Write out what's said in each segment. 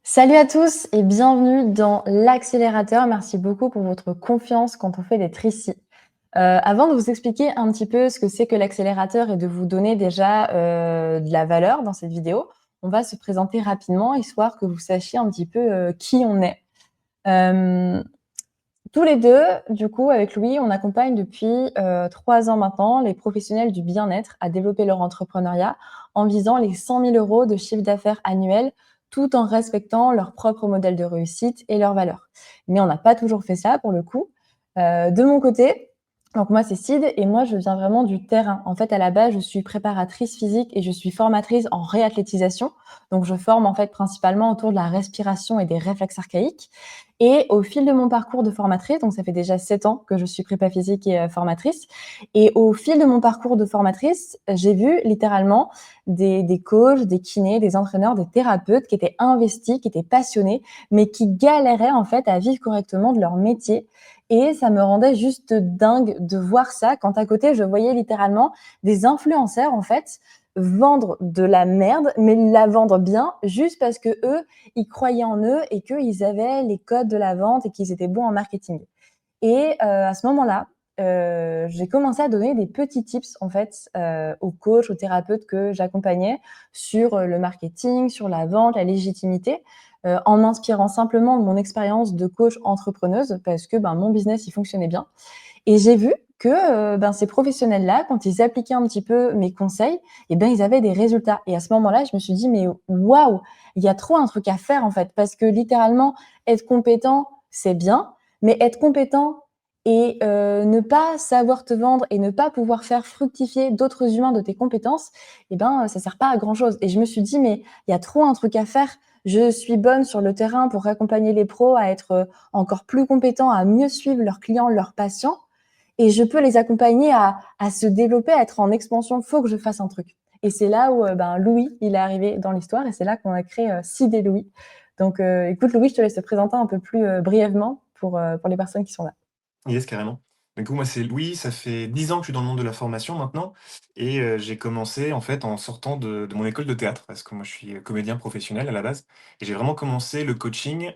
Salut à tous et bienvenue dans l'accélérateur. Merci beaucoup pour votre confiance quand on fait d'être ici. Avant de vous expliquer un petit peu ce que c'est que l'accélérateur et de vous donner déjà, de la valeur dans cette vidéo, on va se présenter rapidement histoire que vous sachiez un petit peu, qui on est. Hem, Tous les 2, du coup, avec Louis, on accompagne depuis, 3 ans maintenant les professionnels du bien-être à développer leur entrepreneuriat en visant les 100 000 € de chiffre d'affaires annuel, tout en respectant leur propre modèle de réussite et leurs valeurs. Mais on n'a pas toujours fait ça pour le coup. De mon côté, donc moi c'est Sid et moi je viens vraiment du terrain. En fait, à la base, je suis préparatrice physique et je suis formatrice en réathlétisation. Donc je forme en fait principalement autour de la respiration et des réflexes archaïques. Et au fil de mon parcours de formatrice, donc ça fait déjà 7 ans que je suis prépa physique et formatrice, et au fil de mon parcours de formatrice, j'ai vu littéralement des coachs, des kinés, des entraîneurs, des thérapeutes qui étaient investis, qui étaient passionnés, mais qui galéraient en fait à vivre correctement de leur métier. Et ça me rendait juste dingue de voir ça quand à côté je voyais littéralement des influenceurs en fait vendre de la merde, mais la vendre bien juste parce que eux ils croyaient en eux et qu'ils avaient les codes de la vente et qu'ils étaient bons en marketing. Et à ce moment-là, j'ai commencé à donner des petits tips en fait, aux coachs, aux thérapeutes que j'accompagnais sur, le marketing, sur la vente, la légitimité, en m'inspirant simplement de mon expérience de coach entrepreneuse parce que, ben, mon business, il fonctionnait bien. Et j'ai vu que, ben, ces professionnels-là, quand ils appliquaient un petit peu mes conseils, et ben, ils avaient des résultats. Et à ce moment-là, je me suis dit: «Mais waouh, il y a trop un truc à faire, en fait». Parce que littéralement, être compétent, c'est bien, mais être compétent et ne pas savoir te vendre et ne pas pouvoir faire fructifier d'autres humains de tes compétences, et ben, ça sert pas à grand-chose. Et je me suis dit: «Mais il y a trop un truc à faire. Je suis bonne sur le terrain pour accompagner les pros à être, encore plus compétents, à mieux suivre leurs clients, leurs patients et je peux les accompagner à se développer, à être en expansion. Faut que je fasse un truc». Et c'est là où, ben, Louis, il est arrivé dans l'histoire et c'est là qu'on a créé, Sid et Louis. Donc, écoute Louis, je te laisse te présenter un peu plus, brièvement pour les personnes qui sont là. Yes, carrément. Du coup, moi, c'est Louis, ça fait 10 ans que je suis dans le monde de la formation maintenant et j'ai commencé, en fait, en sortant de mon école de théâtre parce que moi, je suis comédien professionnel à la base et j'ai vraiment commencé le coaching,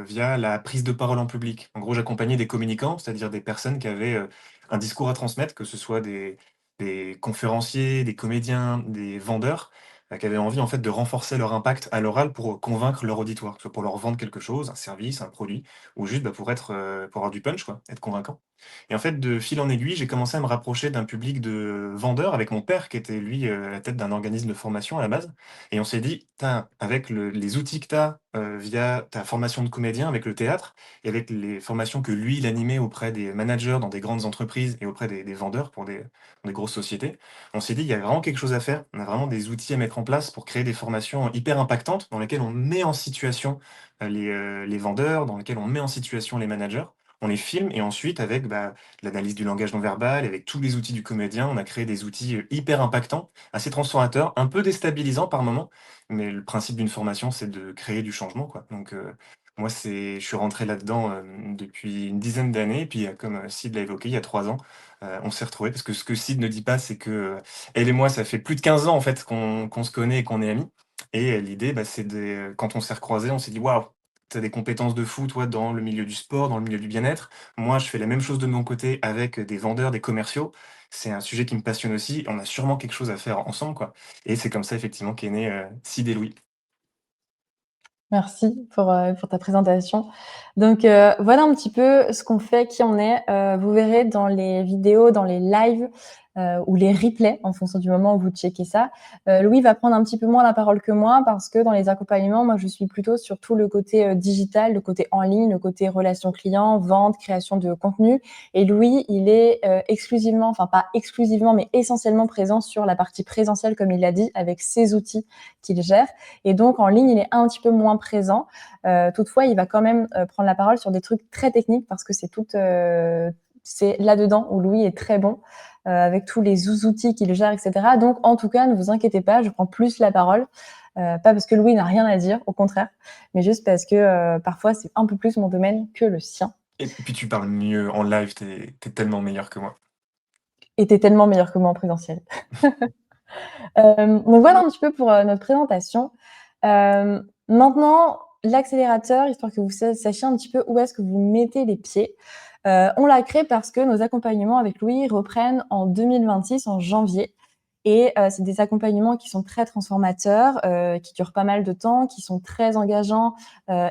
via la prise de parole en public. En gros, j'accompagnais des communicants, c'est-à-dire des personnes qui avaient, un discours à transmettre, que ce soit des conférenciers, des comédiens, des vendeurs, qui avaient envie, en fait, de renforcer leur impact à l'oral pour convaincre leur auditoire, que ce soit pour leur vendre quelque chose, un service, un produit ou juste, bah, pour avoir du punch quoi, être convaincant. Et en fait, de fil en aiguille, j'ai commencé à me rapprocher d'un public de vendeurs avec mon père qui était lui, à la tête d'un organisme de formation à la base et on s'est dit: «Putain, avec les outils que tu as, via ta formation de comédien avec le théâtre et avec les formations que lui, il animait auprès des managers dans des grandes entreprises et auprès des vendeurs pour des grosses sociétés», on s'est dit: «Il y a vraiment quelque chose à faire». On a vraiment des outils à mettre en place pour créer des formations hyper impactantes dans lesquelles on met en situation les vendeurs, dans lesquels on met en situation les managers. On les filme et ensuite avec, bah, l'analyse du langage non verbal, avec tous les outils du comédien, on a créé des outils, hyper impactants, assez transformateurs, un peu déstabilisants par moments, mais le principe d'une formation, c'est de créer du changement, quoi. Donc, moi, je suis rentré là-dedans, depuis une dizaine d'années et puis, comme, Sid l'a évoqué, il y a 3 ans, on s'est retrouvés parce que ce que Sid ne dit pas, c'est que, elle et moi, ça fait plus de 15 ans, en fait, qu'on se connaît et qu'on est amis et l'idée, bah, c'est quand on s'est recroisés, on s'est dit: «Waouh, tu as des compétences de fou, toi, dans le milieu du sport, dans le milieu du bien-être. Moi, je fais la même chose de mon côté avec des vendeurs, des commerciaux. C'est un sujet qui me passionne aussi. On a sûrement quelque chose à faire ensemble, quoi». Et c'est comme ça, effectivement, qu'est né, Sid et Louis. Merci pour ta présentation. Donc, voilà un petit peu ce qu'on fait, qui on est. Vous verrez dans les vidéos, dans les lives, ou les replays en fonction du moment où vous checkez ça. Louis va prendre un petit peu moins la parole que moi parce que dans les accompagnements, moi, je suis plutôt sur tout le côté, digital, le côté en ligne, le côté relation client, vente, création de contenu et Louis, il est, exclusivement, enfin pas exclusivement, mais essentiellement présent sur la partie présentielle comme il l'a dit, avec ses outils qu'il gère et donc en ligne, il est un petit peu moins présent. Toutefois, il va quand même prendre la parole sur des trucs très techniques parce que c'est là-dedans où Louis est très bon, avec tous les outils qu'il gère, etc. Donc, en tout cas, ne vous inquiétez pas, je prends plus la parole. Pas parce que Louis n'a rien à dire, au contraire, mais juste parce que parfois c'est un peu plus mon domaine que le sien. Et puis tu parles mieux en live, tu es tellement meilleur que moi. Et t'es tellement meilleur que moi en présentiel. Donc voilà un petit peu pour notre présentation. Maintenant, l'accélérateur, histoire que vous sachiez un petit peu où est-ce que vous mettez les pieds, on l'a créé parce que nos accompagnements avec Louis reprennent en 2026, en janvier. Et c'est des accompagnements qui sont très transformateurs, qui durent pas mal de temps, qui sont très engageants,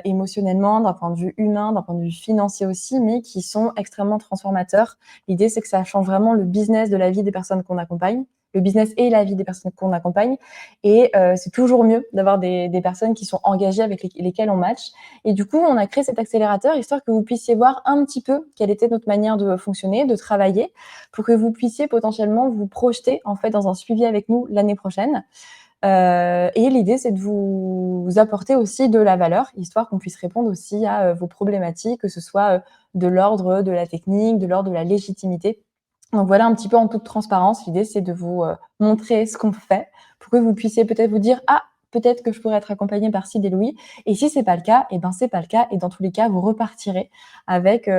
émotionnellement, d'un point de vue humain, d'un point de vue financier aussi, mais qui sont extrêmement transformateurs. L'idée, c'est que ça change vraiment le business de la vie des personnes qu'on accompagne, le business et la vie des personnes qu'on accompagne. Et c'est toujours mieux d'avoir des personnes qui sont engagées, avec lesquelles on match. Et du coup, on a créé cet accélérateur, histoire que vous puissiez voir un petit peu quelle était notre manière de fonctionner, de travailler, pour que vous puissiez potentiellement vous projeter en fait dans un suivi avec nous l'année prochaine. Et l'idée, c'est de vous apporter aussi de la valeur, histoire qu'on puisse répondre aussi à vos problématiques, que ce soit de l'ordre de la technique, de l'ordre de la légitimité. Donc voilà, un petit peu en toute transparence, l'idée, c'est de vous montrer ce qu'on fait, pour que vous puissiez peut-être vous dire: ah, peut-être que je pourrais être accompagnée par Sid et Louis. Et si c'est pas le cas, et ben c'est pas le cas. Et dans tous les cas, vous repartirez avec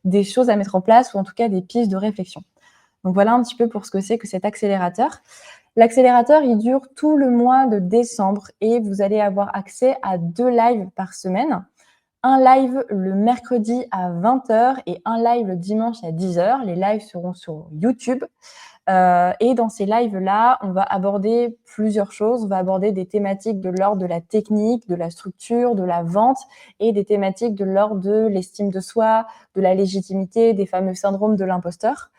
des choses à mettre en place, ou en tout cas des pistes de réflexion. Donc voilà un petit peu pour ce que c'est que cet accélérateur. L'accélérateur, il dure tout le mois de décembre, et vous allez avoir accès à 2 lives par semaine. Un live le mercredi à 20h et un live le dimanche à 10h. Les lives seront sur YouTube. Et dans ces lives-là, on va aborder plusieurs choses. On va aborder des thématiques de l'ordre de la technique, de la structure, de la vente, et des thématiques de l'ordre de l'estime de soi, de la légitimité, des fameux syndromes de l'imposteur.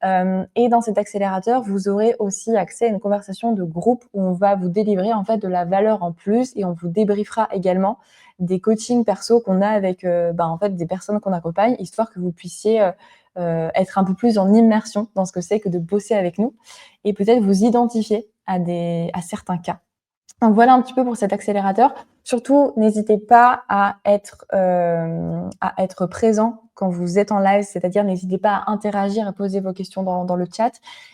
Et dans cet accélérateur, vous aurez aussi accès à une conversation de groupe, où on va vous délivrer en fait de la valeur en plus, et on vous débriefera également des coachings perso qu'on a avec en fait des personnes qu'on accompagne, histoire que vous puissiez être un peu plus en immersion dans ce que c'est que de bosser avec nous, et peut-être vous identifier à certains cas. Donc voilà un petit peu pour cet accélérateur. Surtout, n'hésitez pas à être présent quand vous êtes en live, c'est-à-dire n'hésitez pas à interagir, à poser vos questions dans le chat.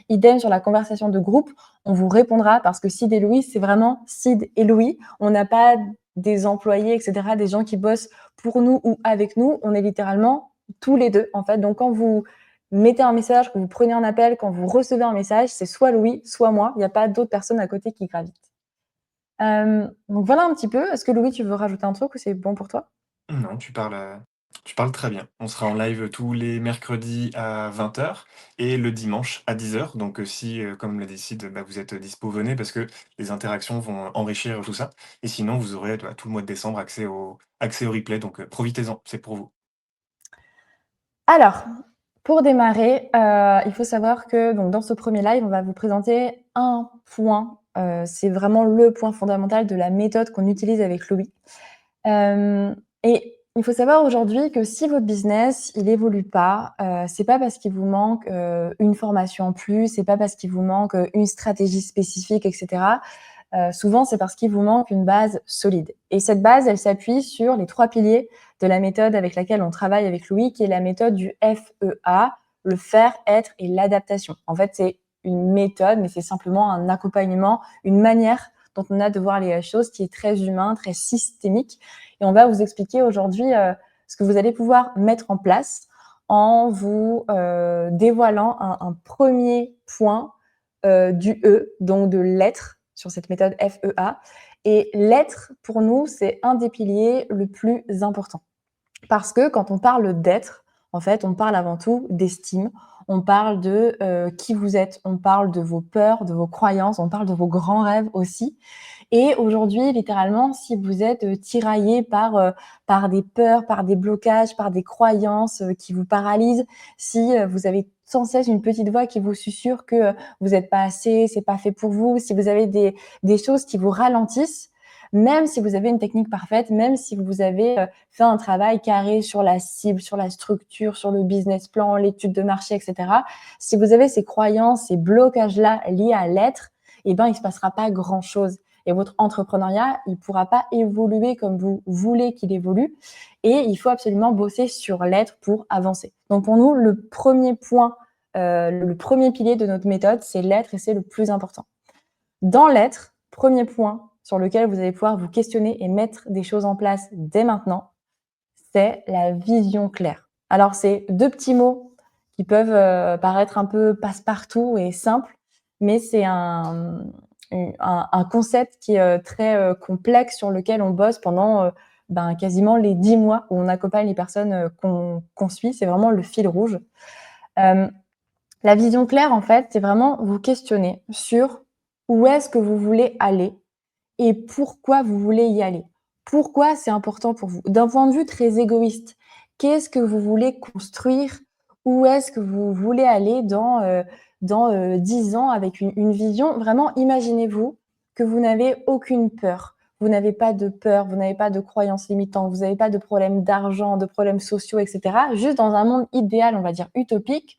Idem sur la conversation de groupe, on vous répondra, parce que Sid et Louis, c'est vraiment Sid et Louis. On n'a pas des employés, etc., des gens qui bossent pour nous ou avec nous. On est littéralement tous les deux, en fait. Donc quand vous mettez un message, quand vous prenez un appel, quand vous recevez un message, c'est soit Louis, soit moi. Il n'y a pas d'autres personnes à côté qui gravitent. Donc voilà un petit peu. Est-ce que Louis, tu veux rajouter un truc, ou c'est bon pour toi? Non, tu parles très bien. On sera en live tous les mercredis à 20h et le dimanche à 10h. Donc, si, comme l'a dit Sid, bah, vous êtes dispo, venez, parce que les interactions vont enrichir tout ça. Et sinon, vous aurez, bah, tout le mois de décembre accès au replay. Donc, profitez-en, c'est pour vous. Alors, pour démarrer, il faut savoir que donc dans ce premier live, on va vous présenter un point, c'est vraiment le point fondamental de la méthode qu'on utilise avec Louis. Et il faut savoir aujourd'hui que si votre business, il évolue pas, c'est pas parce qu'il vous manque, une formation en plus, c'est pas parce qu'il vous manque, une stratégie spécifique, et cetera. Souvent, c'est parce qu'il vous manque une base solide. Et cette base, elle s'appuie sur les 3 piliers de la méthode avec laquelle on travaille avec Louis, qui est la méthode du FEA, le faire, être et l'adaptation. En fait, c'est une méthode, mais c'est simplement un accompagnement, une manière dont on a de voir les choses qui est très humain, très systémique. Et on va vous expliquer aujourd'hui ce que vous allez pouvoir mettre en place, en vous dévoilant un premier point du E, donc de l'être, sur cette méthode FEA. Et l'être, pour nous, c'est un des piliers le plus important. Parce que quand on parle d'être, en fait, on parle avant tout d'estime, on parle de qui vous êtes, on parle de vos peurs, de vos croyances, on parle de vos grands rêves aussi. Et aujourd'hui, littéralement, si vous êtes tiraillé par des peurs, par des blocages, par des croyances qui vous paralysent, si vous avez sans cesse une petite voix qui vous susurre que vous n'êtes pas assez, c'est pas fait pour vous, si vous avez des choses qui vous ralentissent, même si vous avez une technique parfaite, même si vous avez fait un travail carré sur la cible, sur la structure, sur le business plan, l'étude de marché, etc. Si vous avez ces croyances, ces blocages-là liés à l'être, eh ben, il se passera pas grand-chose. Et votre entrepreneuriat, il pourra pas évoluer comme vous voulez qu'il évolue. Et il faut absolument bosser sur l'être pour avancer. Donc pour nous, le premier point, le premier pilier de notre méthode, c'est l'être, et c'est le plus important. Dans l'être, premier point sur lequel vous allez pouvoir vous questionner et mettre des choses en place dès maintenant, c'est la vision claire. Alors, c'est 2 petits mots qui peuvent paraître un peu passe-partout et simples, mais c'est un concept qui est très complexe, sur lequel on bosse pendant ben, quasiment les 10 mois où on accompagne les personnes qu'on suit. C'est vraiment le fil rouge. Euh, la vision claire, en fait, c'est vraiment vous questionner sur où est-ce que vous voulez aller et pourquoi vous voulez y aller. Pourquoi c'est important pour vous. D'un point de vue très égoïste, qu'est-ce que vous voulez construire? Où est-ce que vous voulez aller dans 10 ans avec une vision? Vraiment, imaginez-vous que vous n'avez aucune peur. Vous n'avez pas de peur, vous n'avez pas de croyances limitantes, vous n'avez pas de problèmes d'argent, de problèmes sociaux, etc. Juste dans un monde idéal, on va dire utopique,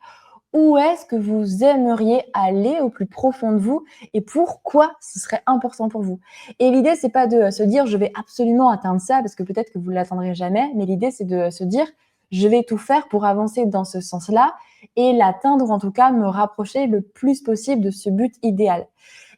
où est-ce que vous aimeriez aller au plus profond de vous et pourquoi ce serait important pour vous. Et l'idée, c'est pas de se dire je vais absolument atteindre ça parce que peut-être que vous ne l'atteindrez jamais, mais l'idée, c'est de se dire je vais tout faire pour avancer dans ce sens-là et l'atteindre, en tout cas me rapprocher le plus possible de ce but idéal.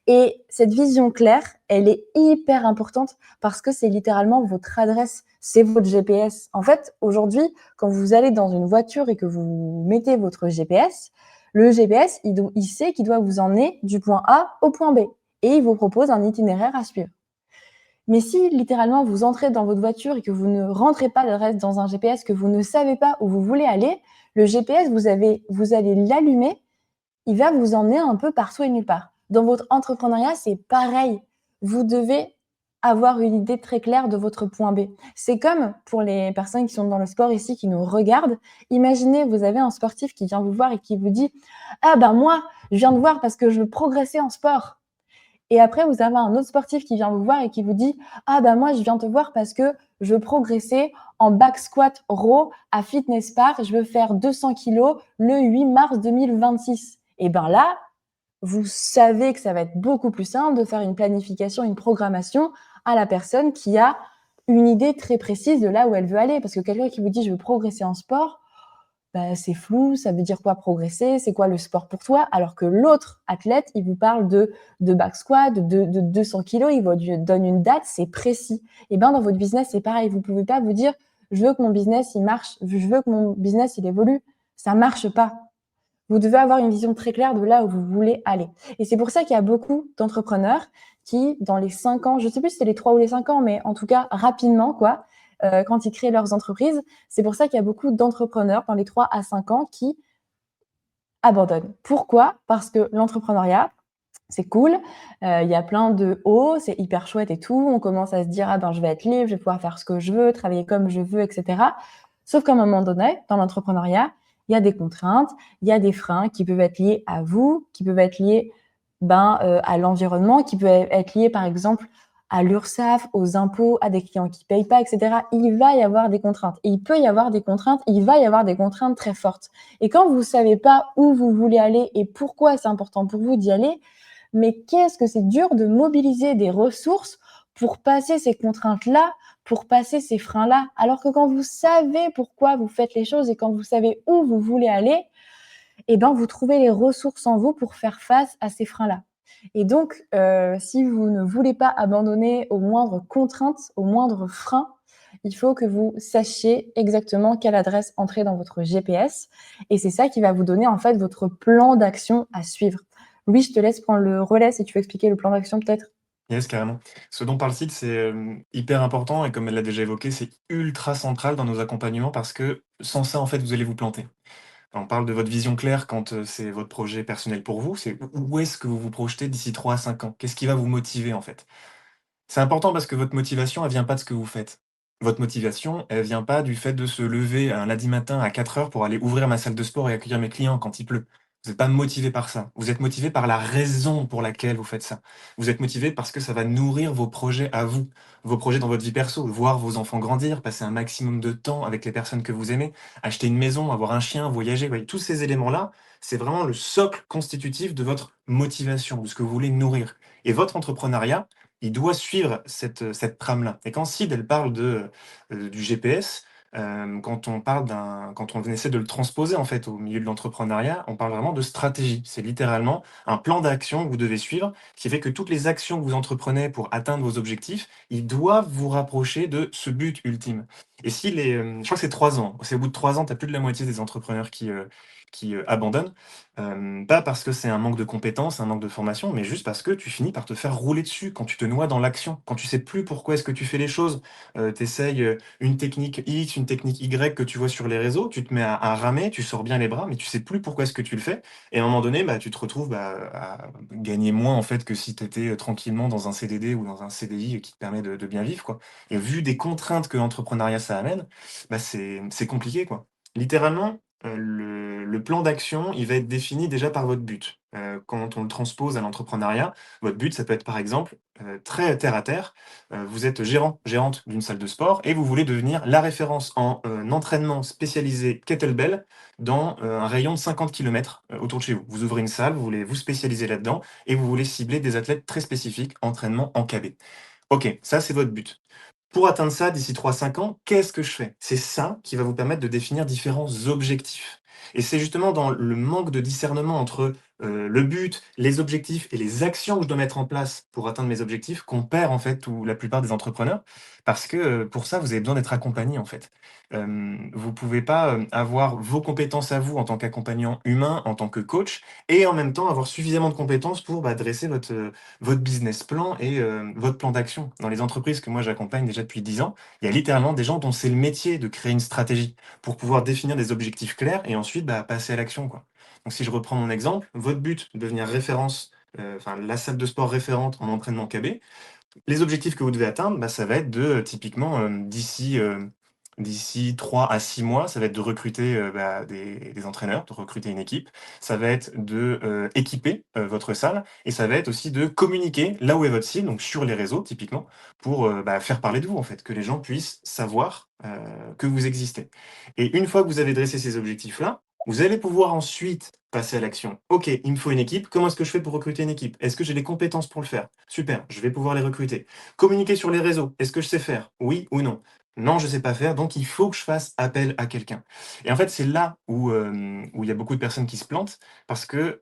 Et cette vision claire, elle est hyper importante parce que c'est littéralement votre adresse, c'est votre GPS. En fait, aujourd'hui, quand vous allez dans une voiture et que vous mettez votre GPS, le GPS, il sait qu'il doit vous emmener du point A au point B et il vous propose un itinéraire à suivre. Mais si littéralement vous entrez dans votre voiture et que vous ne rentrez pas l'adresse dans un GPS, que vous ne savez pas où vous voulez aller, le GPS, vous allez l'allumer, il va vous emmener un peu partout et nulle part. Dans votre entrepreneuriat, c'est pareil. Vous devez avoir une idée très claire de votre point B. C'est comme pour les personnes qui sont dans le sport ici, qui nous regardent. Imaginez, vous avez un sportif qui vient vous voir et qui vous dit « Ah ben moi, je viens de voir parce que je veux progresser en sport. » Et après, vous avez un autre sportif qui vient vous voir et qui vous dit « Ah ben moi, je viens te voir parce que je veux progresser en back squat row à Fitness Park. Je veux faire 200 kilos le 8 mars 2026. » Et ben là, vous savez que ça va être beaucoup plus simple de faire une planification, une programmation à la personne qui a une idée très précise de là où elle veut aller. Parce que quelqu'un qui vous dit « Je veux progresser en sport », bah, c'est flou, ça veut dire quoi progresser, c'est quoi le sport pour toi, alors que l'autre athlète, il vous parle de back squat, de 200 kilos, il vous donne une date, c'est précis. Et bien dans votre business, c'est pareil, vous pouvez pas vous dire, je veux que mon business, il marche, je veux que mon business, il évolue, ça marche pas. Vous devez avoir une vision très claire de là où vous voulez aller. Et c'est pour ça qu'il y a beaucoup d'entrepreneurs qui, dans les 5 ans, je ne sais plus si c'est les 3 ou les 5 ans, mais en tout cas rapidement, quoi, quand ils créent leurs entreprises, c'est pour ça qu'il y a beaucoup d'entrepreneurs dans les 3 à 5 ans qui abandonnent. Pourquoi? Parce que l'entrepreneuriat, c'est cool, il y a plein de hauts, c'est hyper chouette et tout. On commence à se dire, ah ben, je vais être libre, je vais pouvoir faire ce que je veux, travailler comme je veux, etc. Sauf qu'à un moment donné, dans l'entrepreneuriat, il y a des contraintes, il y a des freins qui peuvent être liés à vous, qui peuvent être liés à l'environnement, qui peuvent être liés par exemple à l'URSSAF, aux impôts, à des clients qui ne payent pas, etc. Il va y avoir des contraintes. Et il peut y avoir des contraintes, il va y avoir des contraintes très fortes. Et quand vous ne savez pas où vous voulez aller et pourquoi c'est important pour vous d'y aller, mais qu'est-ce que c'est dur de mobiliser des ressources pour passer ces contraintes-là, pour passer ces freins-là. Alors que quand vous savez pourquoi vous faites les choses et quand vous savez où vous voulez aller, eh ben, vous trouvez les ressources en vous pour faire face à ces freins-là. Et donc, si vous ne voulez pas abandonner aux moindres contraintes, aux moindres freins, il faut que vous sachiez exactement quelle adresse entrer dans votre GPS. Et c'est ça qui va vous donner en fait votre plan d'action à suivre. Louis, je te laisse prendre le relais si tu veux expliquer le plan d'action peut-être. Yes, carrément. Ce dont parle Sid, c'est, hyper important et comme elle l'a déjà évoqué, c'est ultra central dans nos accompagnements parce que sans ça, en fait, vous allez vous planter. On parle de votre vision claire quand, c'est votre projet personnel pour vous, c'est où est-ce que vous vous projetez d'ici 3 à 5 ans? Qu'est-ce qui va vous motiver, en fait? C'est important parce que votre motivation, elle vient pas de ce que vous faites. Votre motivation, elle vient pas du fait de se lever un lundi matin à 4 heures pour aller ouvrir ma salle de sport et accueillir mes clients quand il pleut. Vous êtes pas motivé par ça. Vous êtes motivé par la raison pour laquelle vous faites ça. Vous êtes motivé parce que ça va nourrir vos projets à vous, vos projets dans votre vie perso, voir vos enfants grandir, passer un maximum de temps avec les personnes que vous aimez, acheter une maison, avoir un chien, voyager. Vous voyez, tous ces éléments-là, c'est vraiment le socle constitutif de votre motivation, de ce que vous voulez nourrir. Et votre entrepreneuriat, il doit suivre cette trame-là. Et quand Sid, elle parle du GPS, quand on essaie de le transposer en fait au milieu de l'entrepreneuriat, on parle vraiment de stratégie. C'est littéralement un plan d'action que vous devez suivre, qui fait que toutes les actions que vous entreprenez pour atteindre vos objectifs, ils doivent vous rapprocher de ce but ultime. Et si je crois que c'est 3 ans. C'est au bout de 3 ans, tu as plus de la moitié des entrepreneurs qui qui abandonnent, pas parce que c'est un manque de compétences, un manque de formation, mais juste parce que tu finis par te faire rouler dessus quand tu te noies dans l'action. Quand tu sais plus pourquoi est-ce que tu fais les choses, tu essayes, une technique X, une technique Y que tu vois sur les réseaux, tu te mets à ramer, tu sors bien les bras, mais tu sais plus pourquoi est-ce que tu le fais et à un moment donné, bah, tu te retrouves, bah, à gagner moins, en fait, que si tu étais, tranquillement dans un CDD ou dans un CDI qui te permet de bien vivre, quoi et vu des contraintes que l'entrepreneuriat ça amène, bah, c'est compliqué, quoi. Littéralement, le plan d'action, il va être défini déjà par votre but. Quand on le transpose à l'entrepreneuriat, votre but, ça peut être, par exemple, très terre à terre, vous êtes gérant, gérante d'une salle de sport et vous voulez devenir la référence en, entraînement spécialisé kettlebell dans, un rayon de 50 kilomètres autour de chez vous. Vous ouvrez une salle, vous voulez vous spécialiser là-dedans et vous voulez cibler des athlètes très spécifiques, entraînement en KB. OK, ça c'est votre but. Pour atteindre ça d'ici 3 5 ans, qu'est-ce que je fais? C'est ça qui va vous permettre de définir différents objectifs. Et c'est justement dans le manque de discernement entre, le but, les objectifs et les actions que je dois mettre en place pour atteindre mes objectifs qu'on perd en fait ou la plupart des entrepreneurs. Parce que, pour ça, vous avez besoin d'être accompagné en fait. Vous pouvez pas, avoir vos compétences à vous en tant qu'accompagnant humain, en tant que coach et en même temps avoir suffisamment de compétences pour, bah, dresser votre business plan et votre plan d'action. Dans les entreprises que moi j'accompagne déjà depuis 10 ans, il y a littéralement des gens dont c'est le métier de créer une stratégie pour pouvoir définir des objectifs clairs et ensuite bah, passer à l'action, quoi. Donc si je reprends mon exemple, votre but, devenir référence, enfin la salle de sport référente en entraînement KB, les objectifs que vous devez atteindre, bah, ça va être de, typiquement, d'ici 3 à 6 mois, ça va être de recruter, bah, des entraîneurs, de recruter une équipe. Ça va être de, équiper, votre salle et ça va être aussi de communiquer là où est votre cible, donc sur les réseaux typiquement, pour, bah, faire parler de vous en fait, que les gens puissent savoir, que vous existez. Et une fois que vous avez dressé ces objectifs-là, vous allez pouvoir ensuite passer à l'action. OK, il me faut une équipe. Comment est-ce que je fais pour recruter une équipe? Est-ce que j'ai les compétences pour le faire? Super, je vais pouvoir les recruter. Communiquer sur les réseaux, est-ce que je sais faire? Oui ou non? Non, je sais pas faire, donc il faut que je fasse appel à quelqu'un. Et en fait, c'est là où il y a beaucoup de personnes qui se plantent parce que,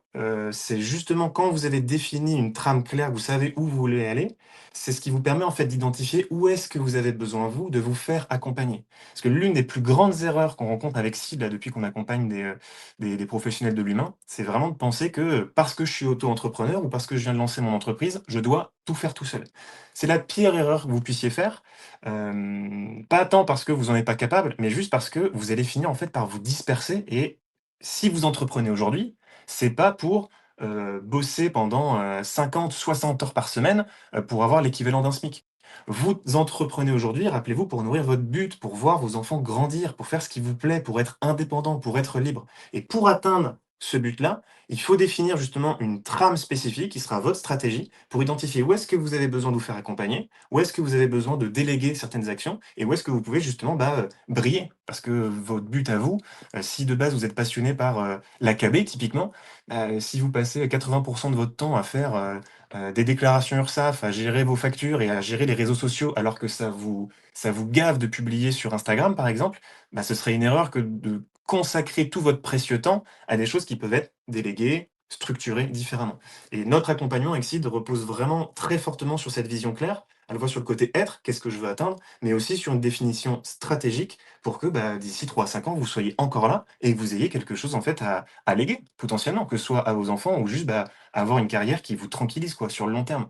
c'est justement quand vous avez défini une trame claire, vous savez où vous voulez aller, c'est ce qui vous permet en fait d'identifier où est-ce que vous avez besoin vous de vous faire accompagner. Parce que l'une des plus grandes erreurs qu'on rencontre avec Sid là depuis qu'on accompagne des professionnels de l'humain, c'est vraiment de penser que, parce que je suis auto-entrepreneur ou parce que je viens de lancer mon entreprise, je dois tout faire tout seul. C'est la pire erreur que vous puissiez faire, pas tant parce que vous en êtes pas capable, mais juste parce que vous allez finir en fait par vous disperser et si vous entreprenez aujourd'hui, c'est pas pour, bosser pendant, 50-60 heures par semaine, pour avoir l'équivalent d'un SMIC. Vous entreprenez aujourd'hui, rappelez-vous, pour nourrir votre but, pour voir vos enfants grandir, pour faire ce qui vous plaît, pour être indépendant, pour être libre. Et pour atteindre ce but-là, il faut définir justement une trame spécifique qui sera votre stratégie pour identifier où est-ce que vous avez besoin de vous faire accompagner, où est-ce que vous avez besoin de déléguer certaines actions et où est-ce que vous pouvez justement bah, briller. Parce que votre but à vous, si de base vous êtes passionné par l'AKB typiquement, si vous passez 80% de votre temps à faire des déclarations URSSAF, à gérer vos factures et à gérer les réseaux sociaux alors que ça vous gave de publier sur Instagram par exemple, bah, ce serait une erreur que de consacrer tout votre précieux temps à des choses qui peuvent être déléguées, structurées différemment. Et notre accompagnement Exceed repose vraiment très fortement sur cette vision claire, à la fois sur le côté être, qu'est-ce que je veux atteindre, mais aussi sur une définition stratégique pour que bah, d'ici 3 à 5 ans, vous soyez encore là et que vous ayez quelque chose en fait à léguer potentiellement, que ce soit à vos enfants ou juste bah, avoir une carrière qui vous tranquillise quoi, sur le long terme.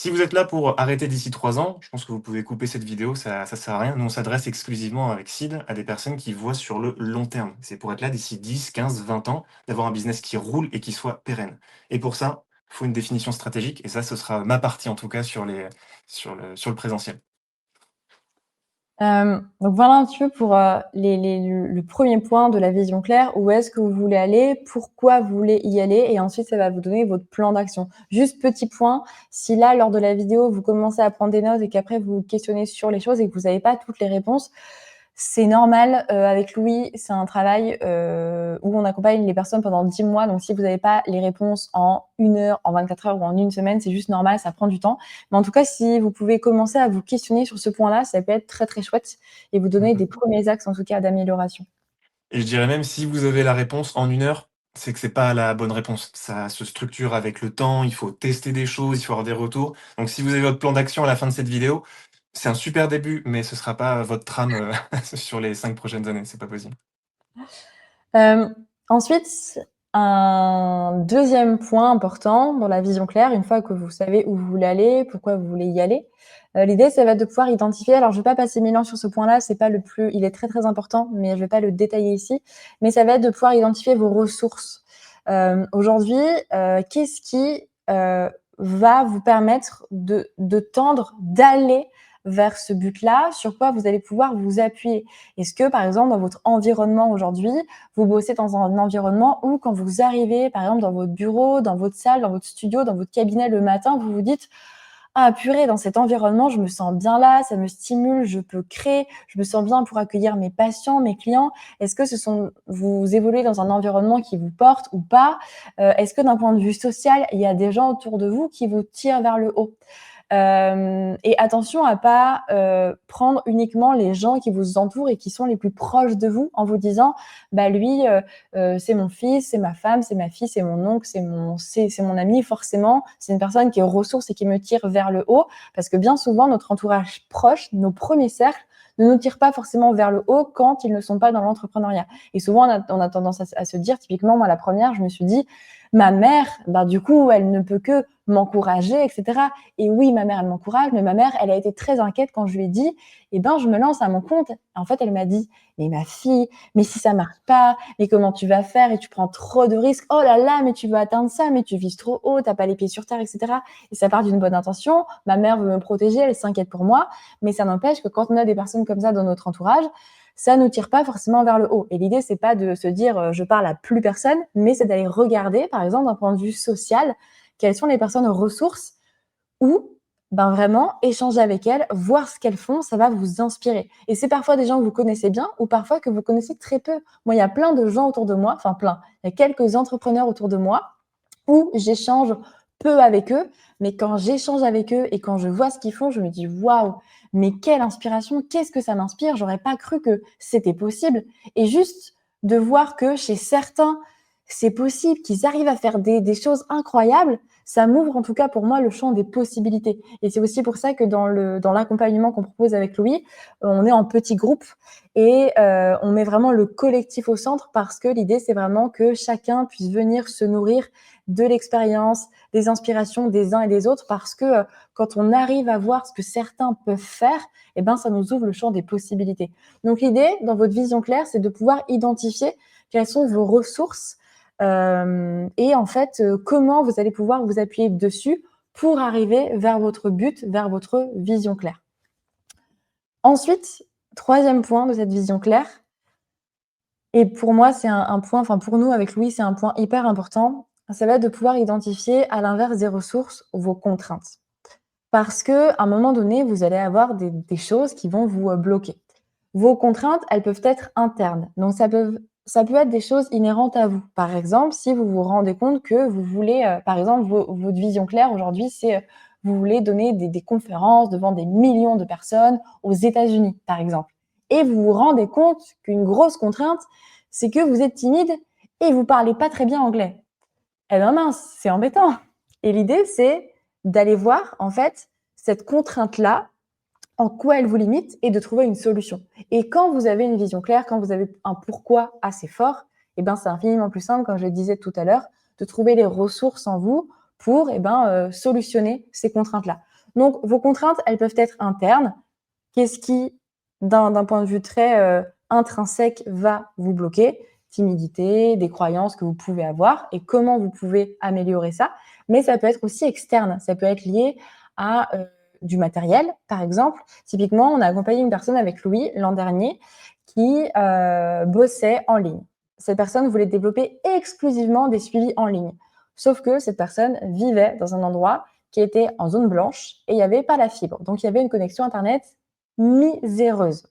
Si vous êtes là pour arrêter d'ici 3 ans, je pense que vous pouvez couper cette vidéo, ça sert à rien. Nous, on s'adresse exclusivement avec Seed à des personnes qui voient sur le long terme. C'est pour être là d'ici 10, 15, 20 ans, d'avoir un business qui roule et qui soit pérenne. Et pour ça, il faut une définition stratégique et ça, ce sera ma partie en tout cas sur le présentiel. Donc voilà un petit peu pour le premier point de la vision claire. Où est-ce que vous voulez aller? Pourquoi vous voulez y aller? Et ensuite, ça va vous donner votre plan d'action. Juste petit point, si là, lors de la vidéo, vous commencez à prendre des notes et qu'après vous vous questionnez sur les choses et que vous n'avez pas toutes les réponses, c'est normal. Avec Louis, c'est un travail où on accompagne les personnes pendant 10 mois. Donc, si vous n'avez pas les réponses en 1 heure, en 24 heures ou en une semaine, c'est juste normal, ça prend du temps. Mais en tout cas, si vous pouvez commencer à vous questionner sur ce point-là, ça peut être très, très chouette et vous donner des premiers axes, en tout cas, d'amélioration. Et je dirais même si vous avez la réponse en 1 heure, c'est que c'est pas la bonne réponse. Ça se structure avec le temps, il faut tester des choses, il faut avoir des retours. Donc si vous avez votre plan d'action à la fin de cette vidéo, c'est un super début, mais ce sera pas votre trame, sur les 5 prochaines années, c'est pas possible. Euh, Ensuite, un deuxième point important dans la vision claire, une fois que vous savez où vous voulez aller, pourquoi vous voulez y aller, l'idée, ça va être de pouvoir identifier, alors je vais pas passer 1000 ans sur ce point-là, c'est pas le plus il est très, très important, mais je vais pas le détailler ici, mais ça va être de pouvoir identifier vos ressources. Aujourd'hui, qu'est-ce qui, va vous permettre de tendre, d'aller vers ce but-là? Sur quoi vous allez pouvoir vous appuyer? Est-ce que, par exemple, dans votre environnement aujourd'hui, vous bossez dans un environnement où quand vous arrivez, par exemple, dans votre bureau, dans votre salle, dans votre studio, dans votre cabinet le matin, vous vous dites: «Ah purée, dans cet environnement, je me sens bien là, ça me stimule, je peux créer, je me sens bien pour accueillir mes patients, mes clients». Est-ce que vous évoluez dans un environnement qui vous porte ou pas? Est-ce que d'un point de vue social, il y a des gens autour de vous qui vous tirent vers le haut? Et attention à pas prendre uniquement les gens qui vous entourent et qui sont les plus proches de vous en vous disant bah lui c'est mon fils, c'est ma femme, c'est ma fille, c'est mon oncle, c'est mon ami, forcément c'est une personne qui est ressource et qui me tire vers le haut, parce que bien souvent notre entourage proche, nos premiers cercles ne nous tirent pas forcément vers le haut quand ils ne sont pas dans l'entrepreneuriat. Et souvent on a tendance à se dire, typiquement moi la première, je me suis dit ma mère, bah, du coup, elle ne peut que m'encourager, etc. Et oui, ma mère, elle m'encourage, mais ma mère, elle a été très inquiète quand je lui ai dit, eh ben, je me lance à mon compte. En fait, elle m'a dit, mais ma fille, mais si ça marche pas, mais comment tu vas faire et tu prends trop de risques. Oh là là, mais tu veux atteindre ça, mais tu vises trop haut, t'as pas les pieds sur terre, etc. Et ça part d'une bonne intention. Ma mère veut me protéger, elle s'inquiète pour moi, mais ça n'empêche que quand on a des personnes comme ça dans notre entourage, ça ne nous tire pas forcément vers le haut. Et l'idée, c'est pas de se dire je parle à plus personne, mais c'est d'aller regarder, par exemple, d'un point de vue social, quelles sont les personnes ressources ou ben vraiment échanger avec elles, voir ce qu'elles font, ça va vous inspirer. Et c'est parfois des gens que vous connaissez bien ou parfois que vous connaissez très peu. Moi, il y a plein de gens autour de moi, enfin plein, il y a quelques entrepreneurs autour de moi où j'échange peu avec eux, mais quand j'échange avec eux et quand je vois ce qu'ils font, je me dis waouh, mais quelle inspiration, qu'est-ce que ça m'inspire, j'aurais pas cru que c'était possible. Et juste de voir que chez certains, c'est possible, qu'ils arrivent à faire des choses incroyables, ça m'ouvre en tout cas pour moi le champ des possibilités. Et c'est aussi pour ça que dans l'accompagnement qu'on propose avec Louis, on est en petits groupes et on met vraiment le collectif au centre, parce que l'idée c'est vraiment que chacun puisse venir se nourrir de l'expérience, des inspirations des uns et des autres, parce que quand on arrive à voir ce que certains peuvent faire, eh ben, ça nous ouvre le champ des possibilités. Donc l'idée, dans votre vision claire, c'est de pouvoir identifier quelles sont vos ressources et en fait, comment vous allez pouvoir vous appuyer dessus pour arriver vers votre but, vers votre vision claire. Ensuite, troisième point de cette vision claire, et pour moi, c'est un point, enfin pour nous avec Louis, c'est un point hyper important, ça va être de pouvoir identifier à l'inverse des ressources, vos contraintes. Parce qu'à un moment donné, vous allez avoir des choses qui vont vous bloquer. Vos contraintes, elles peuvent être internes. Donc ça peut être des choses inhérentes à vous. Par exemple, si vous vous rendez compte que vous voulez, par exemple, votre vision claire aujourd'hui, c'est vous voulez donner des conférences devant des millions de personnes aux États-Unis, par exemple. Et vous vous rendez compte qu'une grosse contrainte, c'est que vous êtes timide et vous parlez pas très bien anglais. Eh ben mince, c'est embêtant. Et l'idée, c'est d'aller voir, en fait, cette contrainte-là, en quoi elle vous limite, et de trouver une solution. Et quand vous avez une vision claire, quand vous avez un pourquoi assez fort, eh ben, c'est infiniment plus simple, comme je le disais tout à l'heure, de trouver les ressources en vous pour solutionner ces contraintes-là. Donc, vos contraintes, elles peuvent être internes. Qu'est-ce qui, d'un point de vue très intrinsèque, va vous bloquer? Timidité, des croyances que vous pouvez avoir et comment vous pouvez améliorer ça. Mais ça peut être aussi externe. Ça peut être lié à du matériel, par exemple. Typiquement, on a accompagné une personne avec Louis l'an dernier qui bossait en ligne. Cette personne voulait développer exclusivement des suivis en ligne. Sauf que cette personne vivait dans un endroit qui était en zone blanche et il n'y avait pas la fibre. Donc, il y avait une connexion Internet miséreuse.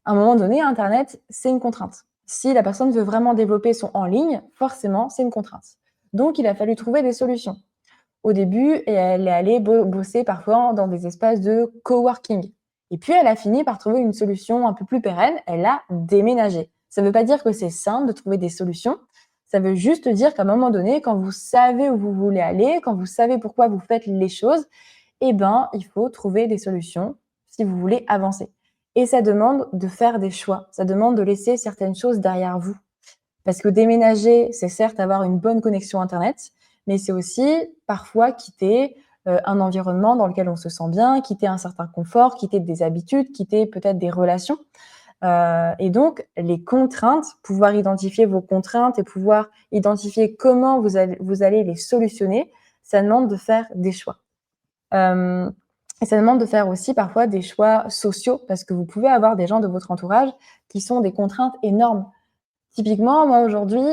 À un moment donné, Internet, c'est une contrainte. Si la personne veut vraiment développer son en ligne, forcément, c'est une contrainte. Donc, il a fallu trouver des solutions. Au début, elle est allée bosser parfois dans des espaces de coworking. Et puis, elle a fini par trouver une solution un peu plus pérenne. Elle a déménagé. Ça ne veut pas dire que c'est simple de trouver des solutions. Ça veut juste dire qu'à un moment donné, quand vous savez où vous voulez aller, quand vous savez pourquoi vous faites les choses, eh ben, il faut trouver des solutions si vous voulez avancer. Et ça demande de faire des choix. Ça demande de laisser certaines choses derrière vous. Parce que déménager, c'est certes avoir une bonne connexion internet, mais c'est aussi parfois quitter un environnement dans lequel on se sent bien, quitter un certain confort, quitter des habitudes, quitter peut-être des relations. Et donc, les contraintes, pouvoir identifier vos contraintes et pouvoir identifier comment vous allez les solutionner, ça demande de faire des choix. Et ça demande de faire aussi parfois des choix sociaux, parce que vous pouvez avoir des gens de votre entourage qui sont des contraintes énormes. Typiquement, moi aujourd'hui,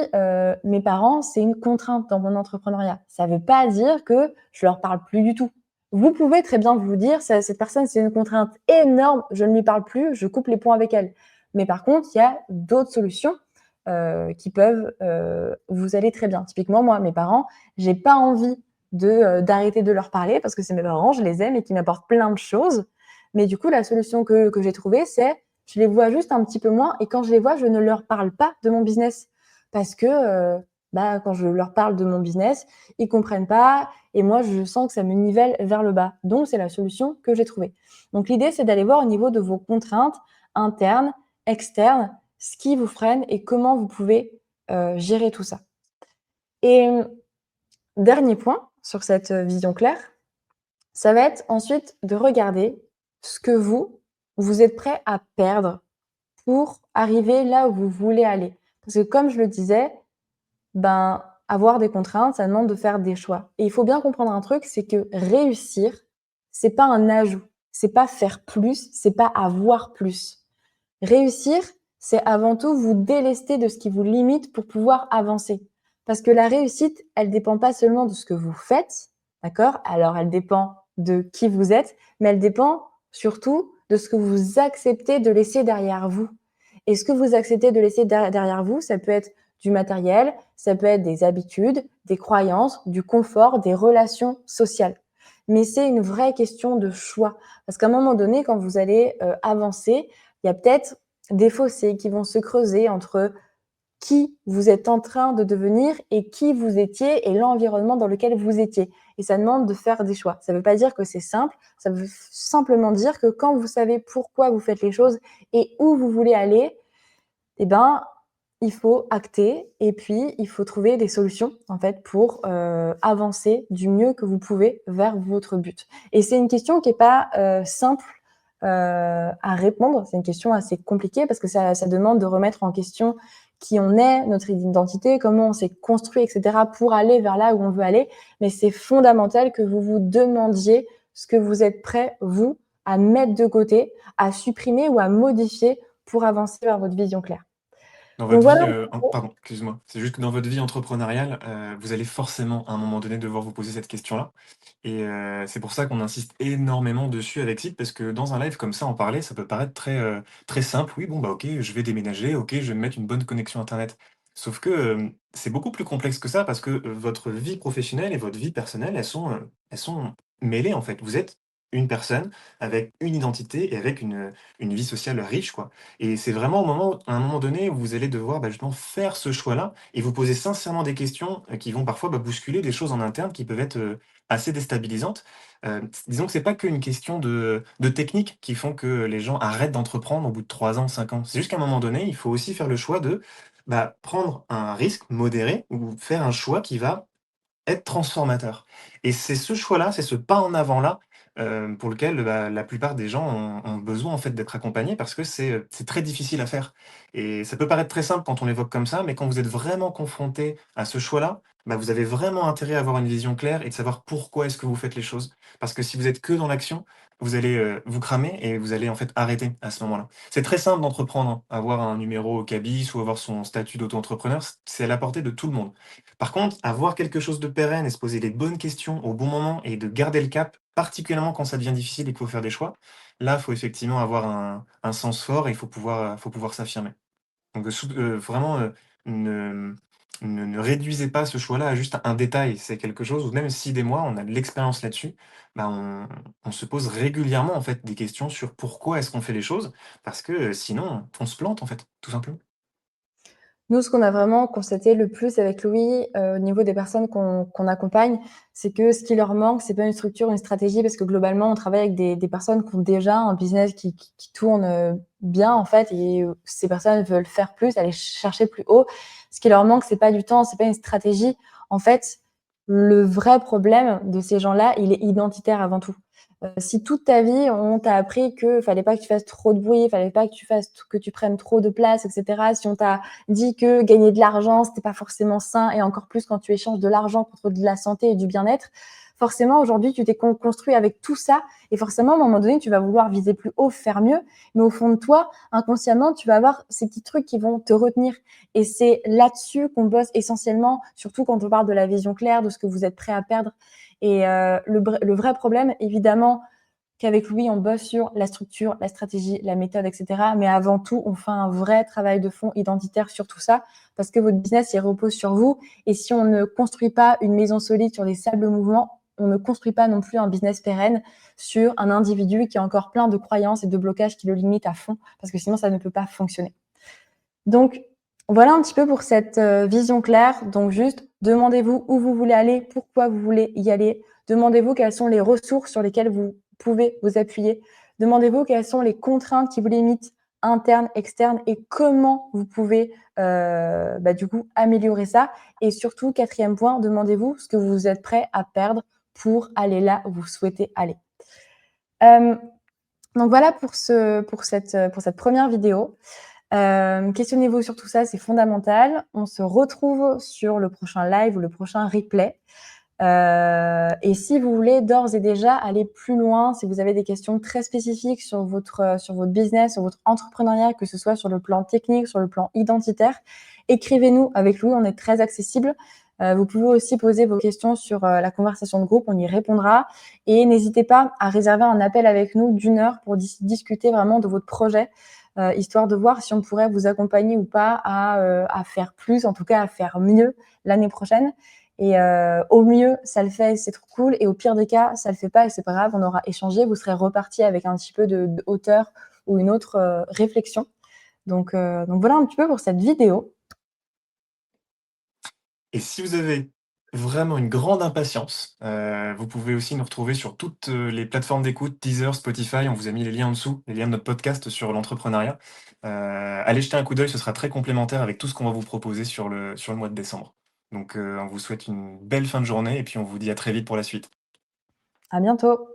mes parents, c'est une contrainte dans mon entrepreneuriat. Ça veut pas dire que je leur parle plus du tout. Vous pouvez très bien vous dire: «Cette personne, c'est une contrainte énorme, je ne lui parle plus, je coupe les ponts avec elle». Mais par contre, il y a d'autres solutions, qui peuvent, vous aller très bien. Typiquement, moi, mes parents, j'ai pas envie d'arrêter de leur parler parce que c'est mes parents, je les aime et qui m'apportent plein de choses. Mais du coup, la solution que j'ai trouvée, c'est je les vois juste un petit peu moins et quand je les vois, je ne leur parle pas de mon business parce que, bah, quand je leur parle de mon business, ils comprennent pas et moi, je sens que ça me nivelle vers le bas. Donc c'est la solution que j'ai trouvée. Donc l'idée, c'est d'aller voir au niveau de vos contraintes internes, externes, ce qui vous freine et comment vous pouvez, gérer tout ça. Et dernier point sur cette, vision claire, ça va être ensuite de regarder ce que vous êtes prêt à perdre pour arriver là où vous voulez aller. Parce que comme je le disais, ben, avoir des contraintes, ça demande de faire des choix. Et il faut bien comprendre un truc, c'est que réussir, c'est pas un ajout, c'est pas faire plus, c'est pas avoir plus. Réussir, c'est avant tout vous délester de ce qui vous limite pour pouvoir avancer. Parce que la réussite, elle dépend pas seulement de ce que vous faites, d'accord? Alors elle dépend de qui vous êtes, mais elle dépend surtout de ce que vous acceptez de laisser derrière vous. Et ce que vous acceptez de laisser derrière vous, ça peut être du matériel, ça peut être des habitudes, des croyances, du confort, des relations sociales. Mais c'est une vraie question de choix. Parce qu'à un moment donné, quand vous allez avancer, il y a peut-être des fossés qui vont se creuser entre qui vous êtes en train de devenir et qui vous étiez et l'environnement dans lequel vous étiez. Et ça demande de faire des choix. Ça ne veut pas dire que c'est simple, ça veut simplement dire que quand vous savez pourquoi vous faites les choses et où vous voulez aller, eh ben, il faut acter et puis il faut trouver des solutions en fait pour avancer du mieux que vous pouvez vers votre but. Et c'est une question qui est pas simple à répondre. C'est une question assez compliquée parce que ça demande de remettre en question qui on est, notre identité, comment on s'est construit, etc. pour aller vers là où on veut aller. Mais c'est fondamental que vous vous demandiez ce que vous êtes prêt, vous, à mettre de côté, à supprimer ou à modifier pour avancer vers votre vision claire. Dans Donc votre voilà. vie, pardon, excuse-moi. C'est juste que dans votre vie entrepreneuriale, vous allez forcément, à un moment donné, devoir vous poser cette question-là et c'est pour ça qu'on insiste énormément dessus avec Sid parce que dans un live comme ça, en parler, ça peut paraître très simple. Oui, bon, bah, OK, je vais déménager, OK, je vais me mettre une bonne connexion internet. Sauf que, c'est beaucoup plus complexe que ça parce que, votre vie professionnelle et votre vie personnelle, elles sont mêlées, en fait. Vous êtes une personne avec une identité et avec une vie sociale riche, quoi. Et c'est vraiment au moment à un moment donné où vous allez devoir, bah, justement faire ce choix-là et vous poser sincèrement des questions, qui vont parfois, bah, bousculer des choses en interne qui peuvent être, assez déstabilisantes. Disons que c'est pas qu'une question de techniques qui font que les gens arrêtent d'entreprendre au bout de 3 ans, 5 ans. C'est juste qu'à un moment donné, il faut aussi faire le choix de, bah, prendre un risque modéré ou faire un choix qui va être transformateur et c'est ce choix-là, c'est ce pas en avant-là, pour lequel, bah, la plupart des gens ont besoin, en fait, d'être accompagnés parce que c'est très difficile à faire et ça peut paraître très simple quand on l'évoque comme ça, mais quand vous êtes vraiment confronté à ce choix-là, bah, vous avez vraiment intérêt à avoir une vision claire et de savoir pourquoi est-ce que vous faites les choses. Parce que si vous êtes que dans l'action, vous allez, vous cramer et vous allez, en fait, arrêter à ce moment-là. C'est très simple d'entreprendre, hein, avoir un numéro au cabis ou avoir son statut d'auto-entrepreneur, c'est à la portée de tout le monde. Par contre, avoir quelque chose de pérenne et se poser les bonnes questions au bon moment et de garder le cap, particulièrement quand ça devient difficile et qu'il faut faire des choix, là, il faut effectivement avoir un sens fort et il faut pouvoir s'affirmer. Donc, vraiment, ne réduisez pas ce choix-là à juste un détail. C'est quelque chose où même si des mois, on a de l'expérience là-dessus, bah, on se pose régulièrement en fait des questions sur pourquoi est-ce qu'on fait les choses, parce que sinon, on se plante en fait, tout simplement. Nous, ce qu'on a vraiment constaté le plus avec Louis, au niveau des personnes qu'on accompagne, c'est que ce qui leur manque, c'est pas une structure, une stratégie, parce que globalement, on travaille avec des personnes qui ont déjà un business qui tourne bien, en fait, et ces personnes veulent faire plus, aller chercher plus haut. Ce qui leur manque, c'est pas du temps, c'est pas une stratégie. En fait, le vrai problème de ces gens-là, il est identitaire avant tout. Si toute ta vie, on t'a appris que fallait pas que tu fasses trop de bruit, fallait pas que tu prennes trop de place, etc. Si on t'a dit que gagner de l'argent, c'était pas forcément sain, et encore plus quand tu échanges de l'argent contre de la santé et du bien-être, forcément, aujourd'hui, tu t'es construit avec tout ça, et forcément, à un moment donné, tu vas vouloir viser plus haut, faire mieux, mais au fond de toi, inconsciemment, tu vas avoir ces petits trucs qui vont te retenir. Et c'est là-dessus qu'on bosse essentiellement, surtout quand on parle de la vision claire, de ce que vous êtes prêt à perdre. Et le vrai problème, évidemment, qu'avec lui, on bosse sur la structure, la stratégie, la méthode, etc. Mais avant tout, on fait un vrai travail de fond identitaire sur tout ça, parce que votre business, il repose sur vous. Et si on ne construit pas une maison solide sur les sables mouvants, on ne construit pas non plus un business pérenne sur un individu qui a encore plein de croyances et de blocages qui le limitent à fond, parce que sinon, ça ne peut pas fonctionner. Donc, voilà un petit peu pour cette vision claire. Donc, juste demandez-vous où vous voulez aller, pourquoi vous voulez y aller. Demandez-vous quelles sont les ressources sur lesquelles vous pouvez vous appuyer. Demandez-vous quelles sont les contraintes qui vous limitent, internes, externes, et comment vous pouvez du coup améliorer ça. Et surtout, quatrième point, demandez-vous ce que vous êtes prêt à perdre pour aller là où vous souhaitez aller. Donc voilà pour cette première vidéo. Questionnez-vous sur tout ça, c'est fondamental. On se retrouve sur le prochain live ou le prochain replay. Et si vous voulez d'ores et déjà aller plus loin, si vous avez des questions très spécifiques sur votre business, sur votre entrepreneuriat, que ce soit sur le plan technique, sur le plan identitaire, écrivez-nous. Avec Louis, on est très accessible. Vous pouvez aussi poser vos questions sur la conversation de groupe, on y répondra. Et n'hésitez pas à réserver un appel avec nous d'1 heure pour discuter vraiment de votre projet, histoire de voir si on pourrait vous accompagner ou pas à faire plus, en tout cas à faire mieux l'année prochaine. Et au mieux, ça le fait, c'est trop cool. Et au pire des cas, ça le fait pas et c'est pas grave, on aura échangé, vous serez reparti avec un petit peu de hauteur ou une autre réflexion. Donc voilà un petit peu pour cette vidéo. Et si vous avez vraiment une grande impatience, vous pouvez aussi nous retrouver sur toutes, les plateformes d'écoute, Deezer, Spotify. On vous a mis les liens en dessous, les liens de notre podcast sur l'entrepreneuriat. Allez jeter un coup d'œil, ce sera très complémentaire avec tout ce qu'on va vous proposer sur le mois de décembre. Donc, on vous souhaite une belle fin de journée et puis on vous dit à très vite pour la suite. À bientôt.